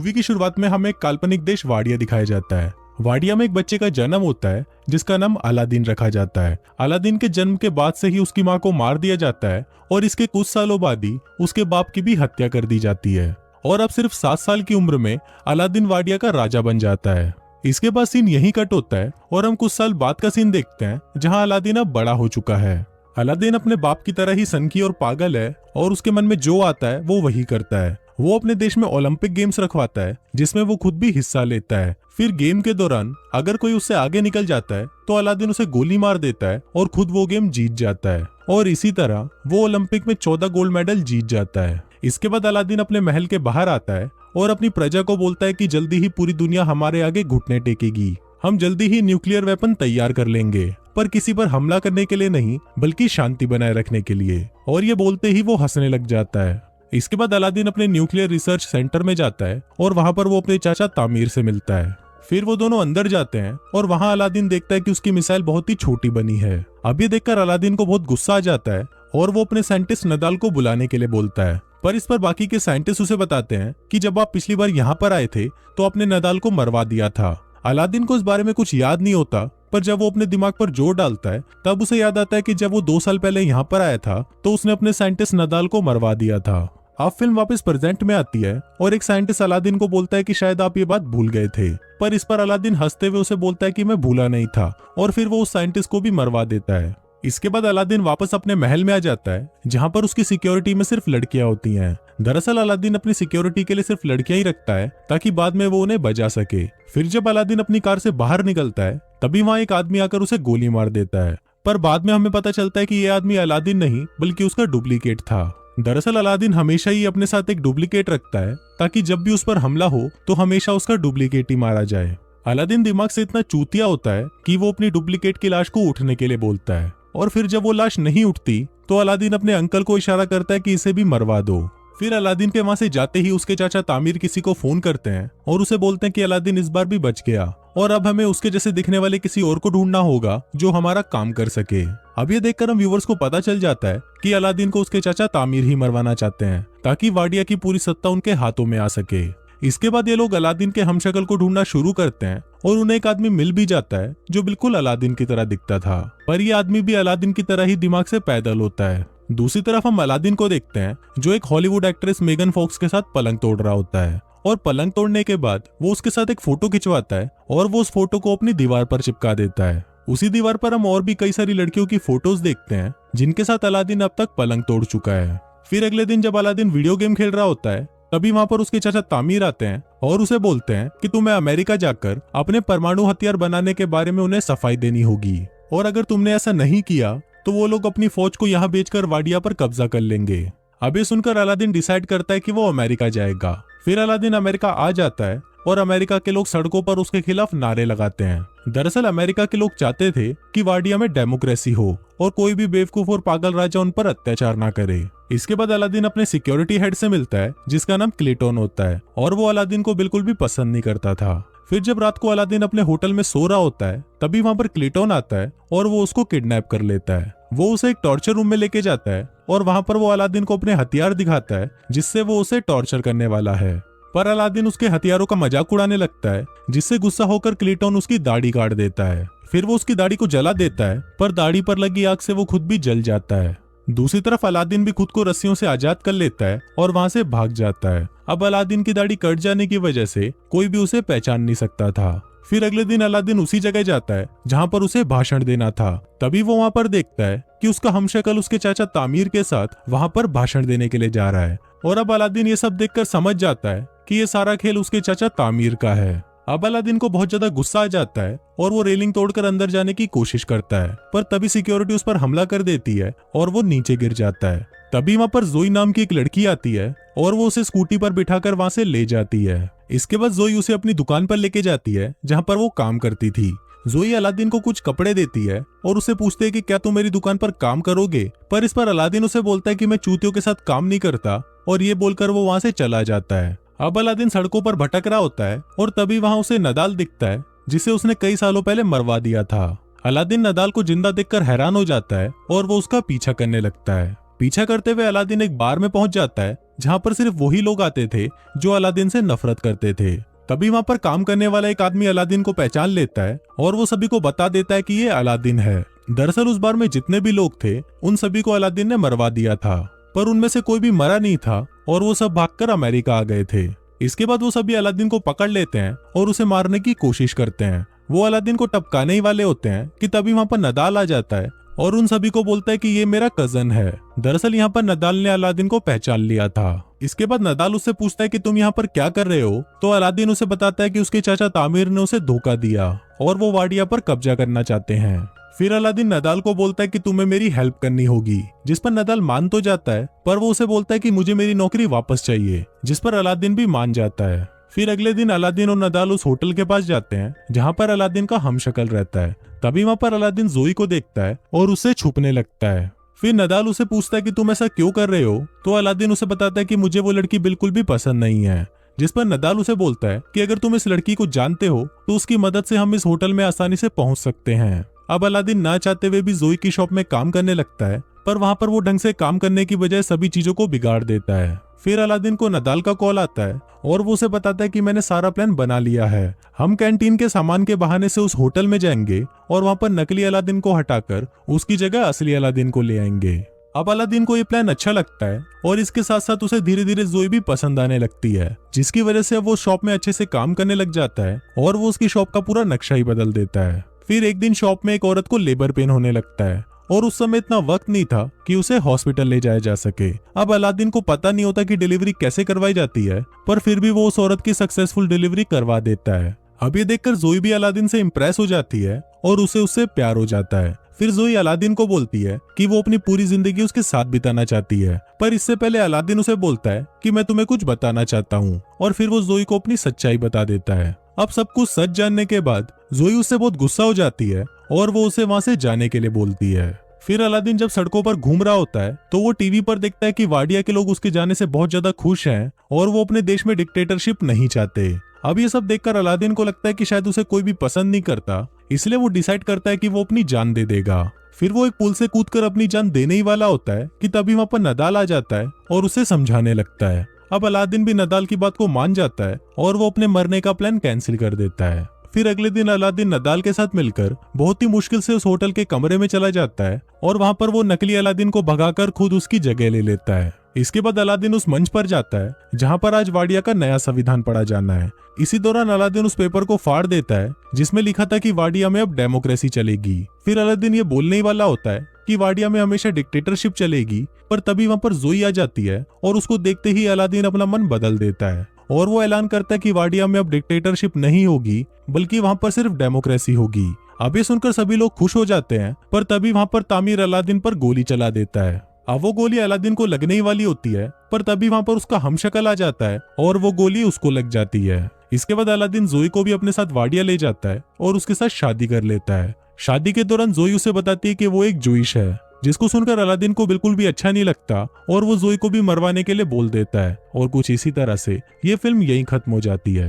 Movie की शुरुआत में हमें एक काल्पनिक देश वाडिया दिखाया जाता है। वाडिया में एक बच्चे का जन्म होता है जिसका नाम अलादीन रखा जाता है। अलादीन के जन्म के बाद से ही उसकी मां को मार दिया जाता है और इसके कुछ सालों बाद ही उसके बाप की भी हत्या कर दी जाती है और अब सिर्फ 7 साल की उम्र में अलादीन वाडिया का राजा बन जाता है। इसके बाद सीन यहीं कट होता है और हम कुछ साल बाद का सीन देखते हैं जहां अलादीन अब बड़ा हो चुका है। अलादीन अपने बाप की तरह ही सनकी और पागल है और उसके मन में जो आता है वो वही करता है। वो अपने देश में ओलंपिक गेम्स रखवाता है जिसमें वो खुद भी हिस्सा लेता है। फिर गेम के दौरान अगर कोई उससे आगे निकल जाता है तो अलादीन उसे गोली मार देता है और खुद वो गेम जीत जाता है और इसी तरह वो ओलंपिक में 14 गोल्ड मेडल जीत जाता है। इसके बाद अलादीन अपने महल के बाहर आता है और अपनी प्रजा को बोलता है कि जल्दी ही पूरी दुनिया हमारे आगे घुटने टेकेगी। हम जल्दी ही न्यूक्लियर वेपन तैयार कर लेंगे, पर किसी पर हमला करने के लिए नहीं बल्कि शांति बनाए रखने के लिए। और ये बोलते ही वो हंसने लग जाता है। इसके बाद अलादीन अपने न्यूक्लियर रिसर्च सेंटर में जाता है और वहां पर वो अपने चाचा तामीर से मिलता है। फिर वो दोनों अंदर जाते हैं और वहां अलादीन देखता है कि उसकी मिसाइल बहुत ही छोटी बनी है। अब ये देखकर अलादीन को बहुत गुस्सा आ जाता है और वो अपने साइंटिस्ट नदाल को बुलाने के लिए बोलता है। पर इस पर बाकी के साइंटिस्ट उसे बताते हैं कि जब आप पिछली बार यहाँ पर आए थे तो आपने नदाल को मरवा दिया था। अलादीन को इस बारे में कुछ याद नहीं होता, पर जब वो अपने दिमाग पर जोर डालता है तब उसे याद आता है कि जब वो 2 साल पहले यहाँ पर आया था तो उसने अपने साइंटिस्ट नदाल को मरवा दिया था। अब फिल्म वापस प्रेजेंट में आती है और एक साइंटिस्ट अलादीन को बोलता है कि शायद आप ये बात भूल गए थे, पर इस पर अलादीन हंसते हुए उसे बोलता है कि मैं भूला नहीं था और फिर वो उस साइंटिस्ट को भी मरवा देता है। इसके बाद अलादीन वापस अपने महल में आ जाता है जहाँ पर उसकी सिक्योरिटी में सिर्फ लड़कियां होती हैं। दरअसल अलादीन अपनी सिक्योरिटी के लिए सिर्फ लड़कियां ही रखता है ताकि बाद में वो उन्हें बचा सके। फिर जब अलादीन अपनी कार से बाहर निकलता है तभी वहाँ एक आदमी आकर उसे गोली मार देता है, पर बाद में हमें पता चलता है कि ये आदमी अलादीन नहीं बल्कि उसका डुप्लीकेट था। दरअसल अलादीन हमेशा ही अपने साथ एक डुप्लीकेट रखता है ताकि जब भी उस पर हमला हो तो हमेशा उसका डुप्लीकेट ही मारा जाए। अलादीन दिमाग से इतना चूतिया होता है कि वो अपनी डुप्लीकेट की लाश को उठने के लिए बोलता है और फिर जब वो लाश नहीं उठती तो अलादीन अपने अंकल को इशारा करता है कि इसे भी मरवा दो। फिर अलादीन के वहां से जाते ही उसके चाचा तामीर किसी को फोन करते हैं और उसे बोलते हैं कि अलादीन इस बार भी बच गया और अब हमें उसके जैसे दिखने वाले किसी और को ढूंढना होगा जो हमारा काम कर सके। अब ये देखकर हम व्यूवर्स को पता चल जाता है कि अलादीन को उसके चाचा तामीर ही मरवाना चाहते हैं ताकि वाडिया की पूरी सत्ता उनके हाथों में आ सके। इसके बाद ये लोग अलादीन के हमशक्ल को ढूंढना शुरू करते हैं और उन्हें एक आदमी मिल भी जाता है जो बिल्कुल अलादीन की तरह दिखता था, पर यह आदमी भी अलादीन की तरह ही दिमाग से पैदल होता है। दूसरी तरफ हम अलादीन को देखते हैं जो एक हॉलीवुड एक्ट्रेस मेगन फॉक्स के साथ पलंग तोड़ रहा होता है और पलंग तोड़ने के बाद वो उसके साथ एक फोटो खिंचवाता है और वो उस फोटो को अपनी दीवार पर चिपका देता है। उसी दीवार पर हम और भी कई सारी लड़कियों की फोटोज देखते हैं जिनके साथ अलादीन अब तक पलंग तोड़ चुका है। फिर अगले दिन जब अलादीन वीडियो गेम खेल रहा होता है तभी वहां पर उसके चाचा तामीर आते हैं और उसे बोलते हैं कि तुम्हें अमेरिका जाकर अपने परमाणु हथियार बनाने के बारे में उन्हें सफाई देनी होगी और अगर तुमने ऐसा नहीं किया तो वो लोग अपनी फौज को यहाँ बेचकर वाडिया पर कब्जा कर लेंगे। अब ये सुनकर अलादीन डिसाइड करता है कि वो अमेरिका जाएगा। फिर अलादीन अमेरिका आ जाता है और अमेरिका के लोग सड़कों पर उसके खिलाफ नारे लगाते हैं। दरअसल अमेरिका के लोग चाहते थे कि वाडिया में डेमोक्रेसी हो और कोई भी बेवकूफ और पागल राजा उन पर अत्याचार ना करे। इसके बाद अलादीन अपने सिक्योरिटी हेड से मिलता है जिसका नाम क्लेटोन होता है और वो अलादीन को बिल्कुल भी पसंद नहीं करता था। फिर जब रात को अलादीन अपने होटल में सो रहा होता है तभी वहां पर क्लेटोन आता है और वो उसको किडनैप कर लेता है। वो उसे एक टॉर्चर रूम में लेके जाता है और वहां पर वो अलादीन को अपने हथियार दिखाता है जिससे वो उसे टॉर्चर करने वाला है, पर अलादीन उसके हथियारों का मजाक उड़ाने लगता है जिससे गुस्सा होकर क्लेटोन उसकी दाढ़ी काट देता है। फिर वो उसकी दाढ़ी को जला देता है पर दाढ़ी पर लगी आग से वो खुद भी जल जाता है। दूसरी तरफ अलादीन भी खुद को रस्सियों से आजाद कर लेता है और वहां से भाग जाता है। अब अलादीन की दाढ़ी कट जाने की वजह से कोई भी उसे पहचान नहीं सकता था। फिर अगले दिन अलादीन उसी जगह जाता है जहां पर उसे भाषण देना था। तभी वो वहां पर देखता है कि उसका हमशक्ल उसके चाचा तामीर के साथ वहां पर भाषण देने के लिए जा रहा है और अब अलादीन ये सब देखकर समझ जाता है कि ये सारा खेल उसके चाचा तामीर का है। अब अलादीन को बहुत ज्यादा गुस्सा आ जाता है और वो रेलिंग तोड़कर अंदर जाने की कोशिश करता है, पर तभी सिक्योरिटी उस पर हमला कर देती है और वो नीचे गिर जाता है। तभी वहां पर जोई नाम की एक लड़की आती है और वो उसे स्कूटी पर बिठाकर वहां से ले जाती है। इसके बाद जोई उसे अपनी दुकान पर लेके जाती है जहां पर वो काम करती थी। जोई अलादीन को कुछ कपड़े देती है और उससे पूछते है कि क्या तुम मेरी दुकान पर काम करोगे, पर इस पर अलादीन उसे बोलता है कि मैं चूतियों के साथ काम नहीं करता और ये बोलकर वो वहां से चला जाता है। अब अलादीन सड़कों पर भटक रहा होता है और तभी वहां उसे नदाल दिखता है जिसे उसने कई सालों पहले मरवा दिया था। अलादीन नदाल को जिंदा देखकर हैरान हो जाता है और वो उसका पीछा करने लगता है। पीछा करते हुए अलादीन एक बार में पहुंच जाता है जहाँ पर सिर्फ वही लोग आते थे जो अलादीन से नफरत करते थे। तभी वहाँ पर काम करने वाला एक आदमी अलादीन को पहचान लेता है और वो सभी को बता देता है कि ये अलादीन है। दरअसल उस बार में जितने भी लोग थे उन सभी को अलादीन ने मरवा दिया था, पर उनमें से कोई भी मरा नहीं था और वो सब भागकर अमेरिका आ गए थे। इसके बाद वो सभी अलादीन को पकड़ लेते हैं और उसे मारने की कोशिश करते हैं। वो अलादीन को टपकाने ही वाले होते हैं कि तभी वहाँ पर नदाल आ जाता है और उन सभी को बोलता है कि ये मेरा कजन है। दरअसल यहाँ पर नदाल ने अलादीन को पहचान लिया था। इसके बाद नदाल उससे पूछता है कि तुम यहाँ पर क्या कर रहे हो, तो अलादीन उसे बताता है कि उसके चाचा तामिर ने उसे धोखा दिया और वो वाडिया पर कब्जा करना चाहते हैं। फिर अलादीन नदाल को बोलता है कि तुम्हें मेरी हेल्प करनी होगी, जिस पर नदाल मान तो जाता है, पर वो उसे बोलता है कि मुझे मेरी नौकरी वापस चाहिए, जिस पर अलादीन भी मान जाता है। फिर अगले दिन अलादीन और नदाल उस होटल के पास जाते हैं जहाँ पर अलादीन का हमशक्ल रहता है। तभी वहाँ पर अलादीन जोई को देखता है और उससे छुपने लगता है। फिर नदाल उसे पूछता है कि तुम ऐसा क्यों कर रहे हो, तो अलादीन उसे बताता है कि मुझे वो लड़की बिल्कुल भी पसंद नहीं है, जिस पर नदाल उसे बोलता है कि अगर तुम इस लड़की को जानते हो तो उसकी मदद से हम इस होटल में आसानी से पहुंच सकते हैं। अब अलादीन ना चाहते हुए भी जोई की शॉप में काम करने लगता है, पर वहां पर वो ढंग से काम करने की बजाय सभी चीजों को बिगाड़ देता है। फिर अलादीन को नदाल का कॉल आता है और वो उसे बताता है कि मैंने सारा प्लान बना लिया है, हम कैंटीन के सामान के बहाने से उस होटल में जाएंगे और वहां पर नकली अलादीन को हटाकर उसकी जगह असली अलादीन को ले आएंगे। अब अलादीन को ये प्लान अच्छा लगता है और इसके साथ साथ उसे धीरे धीरे जोई भी पसंद आने लगती है, जिसकी वजह से अब वो शॉप में अच्छे से काम करने लग जाता है और वो उसकी शॉप का पूरा नक्शा ही बदल देता है। फिर एक दिन शॉप में एक औरत को लेबर पेन होने लगता है और उस समय इतना वक्त नहीं था कि उसे हॉस्पिटल ले जाया जा सके। अब अलादीन को पता नहीं होता कि डिलीवरी कैसे करवाई जाती है, पर फिर भी वो उस औरत की सक्सेसफुल डिलीवरी करवा देता है। अब ये देखकर जोई भी अलादीन से इम्प्रेस हो जाती है और उसे उससे प्यार हो जाता है। फिर जोई अलादीन को बोलती है कि वो अपनी पूरी जिंदगी उसके साथ बिताना चाहती है, पर इससे पहले अलादीन उसे बोलता है कि मैं तुम्हें कुछ बताना चाहता हूँ, और फिर वो जोई को अपनी सच्चाई बता देता है। अब सब कुछ सच जानने के बाद जोई उससे बहुत गुस्सा हो जाती है और वो उसे वहां से जाने के लिए बोलती है। फिर अलादीन जब सड़कों पर घूम रहा होता है तो वो टीवी पर देखता है कि वाडिया के लोग उसके जाने से बहुत ज्यादा खुश हैं और वो अपने देश में डिक्टेटरशिप नहीं चाहते। अब ये सब देखकर अलादीन को लगता है कि शायद उसे कोई भी पसंद नहीं करता, इसलिए वो डिसाइड करता है कि वो अपनी जान दे देगा। फिर वो एक पुल से कूदकर अपनी जान देने ही वाला होता है कि तभी वहां पर नदाल आ जाता है और उसे समझाने लगता है। अब अलादीन भी नदाल की बात को मान जाता है और वो अपने मरने का प्लान कैंसिल कर देता है। फिर अगले दिन अलादीन नदाल के साथ मिलकर बहुत ही मुश्किल से उस होटल के कमरे में चला जाता है और वहां पर वो नकली अलादीन को भगाकर खुद उसकी जगह ले लेता है। इसके बाद अलादीन उस मंच पर जाता है जहां पर आज वाडिया का नया संविधान पढ़ा जाना है। इसी दौरान अलादीन उस पेपर को फाड़ देता है जिसमें लिखा था कि वाडिया में अब डेमोक्रेसी चलेगी। फिर अलादीन ये बोलने ही वाला होता है कि वाडिया में हमेशा डिक्टेटरशिप चलेगी, पर तभी वहां पर जोई आ जाती है और उसको देखते ही अलादीन अपना मन बदल देता है और वो ऐलान करता है कि वाडिया में अब डिक्टेटरशिप नहीं होगी, बल्कि वहां पर सिर्फ डेमोक्रेसी होगी। अब ये सुनकर सभी लोग खुश हो जाते हैं, पर तभी वहां पर तामिर अलादीन पर गोली चला देता है। अब वो गोली अलादीन को लगने ही वाली होती है, पर तभी वहां पर उसका हमशक्ल आ जाता है और वो गोली उसको लग जाती है। इसके बाद अलादीन जोई को भी अपने साथ वाडिया ले जाता है और उसके साथ शादी कर लेता है। शादी के दौरान जोई उसे बताती है कि वो एक जूइश है, जिसको सुनकर अलादीन को बिल्कुल भी अच्छा नहीं लगता और वो जोई को भी मरवाने के लिए बोल देता है। और कुछ इसी तरह से ये फिल्म यहीं खत्म हो जाती है।